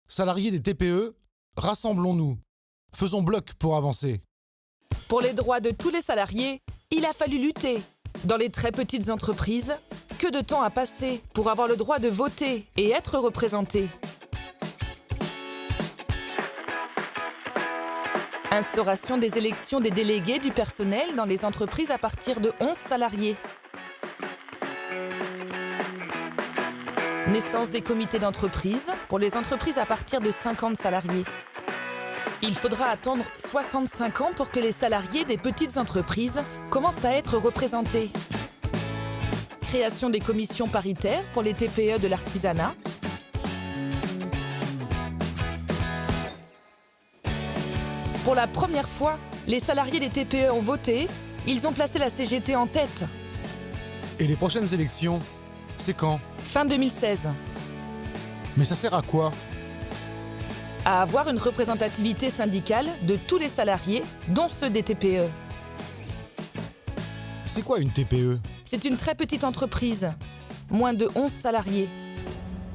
Salariés des TPE, rassemblons-nous. Faisons bloc pour avancer. Pour les droits de tous les salariés, il a fallu lutter. Dans les très petites entreprises, que de temps a passé pour avoir le droit de voter et être représenté. Instauration des élections des délégués du personnel dans les entreprises à partir de 11 salariés. Naissance des comités d'entreprise pour les entreprises à partir de 50 salariés. Il faudra attendre 65 ans pour que les salariés des petites entreprises commencent à être représentés. Création des commissions paritaires pour les TPE de l'artisanat. Pour la première fois, les salariés des TPE ont voté, ils ont placé la CGT en tête. Et les prochaines élections, c'est quand? Fin 2016. Mais ça sert à quoi? À avoir une représentativité syndicale de tous les salariés, dont ceux des TPE. C'est quoi une TPE? C'est une très petite entreprise, moins de 11 salariés.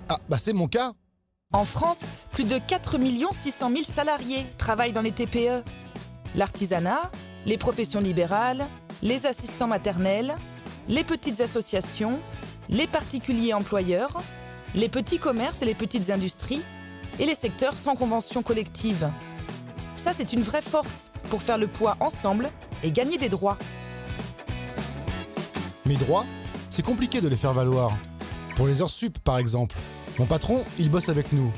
Ah, bah c'est mon cas. En France, plus de 4 600 000 salariés travaillent dans les TPE. L'artisanat, les professions libérales, les assistants maternels, les petites associations, les particuliers employeurs, les petits commerces et les petites industries, et les secteurs sans convention collective. Ça, c'est une vraie force pour faire le poids ensemble et gagner des droits. Mes droits, c'est compliqué de les faire valoir. Pour les heures sup, par exemple. Mon patron, il bosse avec nous.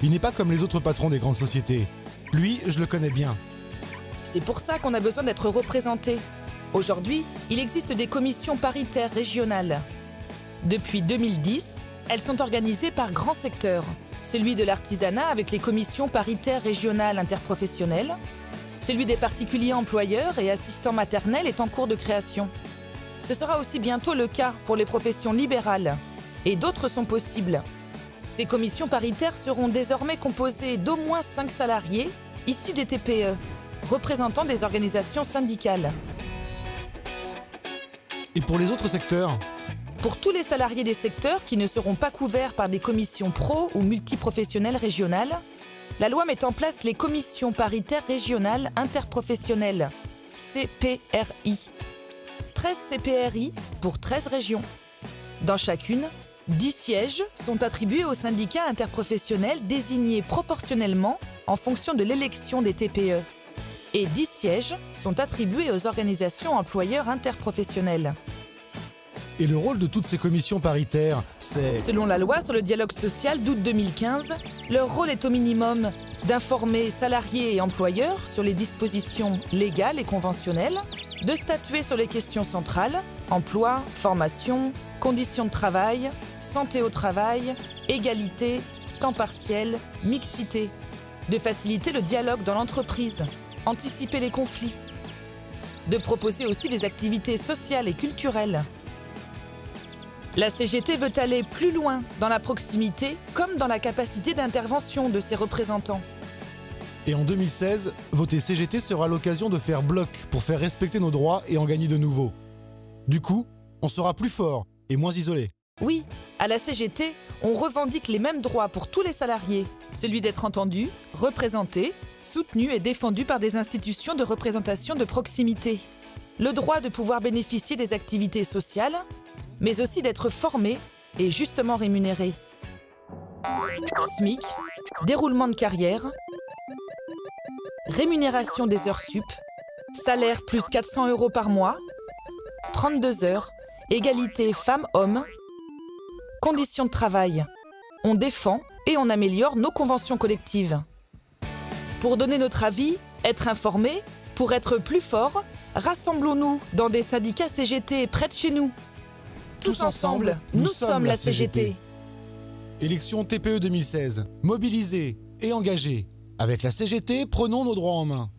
Il n'est pas comme les autres patrons des grandes sociétés. Lui, je le connais bien. C'est pour ça qu'on a besoin d'être représenté. Aujourd'hui, il existe des commissions paritaires régionales. Depuis 2010, elles sont organisées par grands secteurs. Celui de l'artisanat avec les commissions paritaires régionales interprofessionnelles. Celui des particuliers employeurs et assistants maternels est en cours de création. Ce sera aussi bientôt le cas pour les professions libérales. Et d'autres sont possibles. Ces commissions paritaires seront désormais composées d'au moins 5 salariés issus des TPE, représentant des organisations syndicales. Et pour les autres secteurs? Pour tous les salariés des secteurs qui ne seront pas couverts par des commissions pro ou multiprofessionnelles régionales, la loi met en place les commissions paritaires régionales interprofessionnelles, CPRI. 13 CPRI pour 13 régions. Dans chacune, 10 sièges sont attribués aux syndicats interprofessionnels désignés proportionnellement en fonction de l'élection des TPE. Et 10 sièges sont attribués aux organisations employeurs interprofessionnelles. Et le rôle de toutes ces commissions paritaires, c'est... Selon la loi sur le dialogue social d'août 2015, leur rôle est au minimum d'informer salariés et employeurs sur les dispositions légales et conventionnelles, de statuer sur les questions centrales, emploi, formation, conditions de travail, santé au travail, égalité, temps partiel, mixité, de faciliter le dialogue dans l'entreprise, anticiper les conflits, de proposer aussi des activités sociales et culturelles. La CGT veut aller plus loin dans la proximité comme dans la capacité d'intervention de ses représentants. Et en 2016, voter CGT sera l'occasion de faire bloc pour faire respecter nos droits et en gagner de nouveaux. Du coup, on sera plus fort et moins isolé. Oui, à la CGT, on revendique les mêmes droits pour tous les salariés. Celui d'être entendu, représenté, soutenu et défendu par des institutions de représentation de proximité. Le droit de pouvoir bénéficier des activités sociales, mais aussi d'être formé et justement rémunéré. SMIC, déroulement de carrière, rémunération des heures sup, salaire plus 400 € par mois, 32 heures, égalité femmes-hommes, conditions de travail. On défend et on améliore nos conventions collectives. Pour donner notre avis, être informé, pour être plus fort, rassemblons-nous dans des syndicats CGT près de chez nous. Tous ensemble, nous sommes la CGT. Élection TPE 2016. Mobilisés et engagés. Avec la CGT, prenons nos droits en main.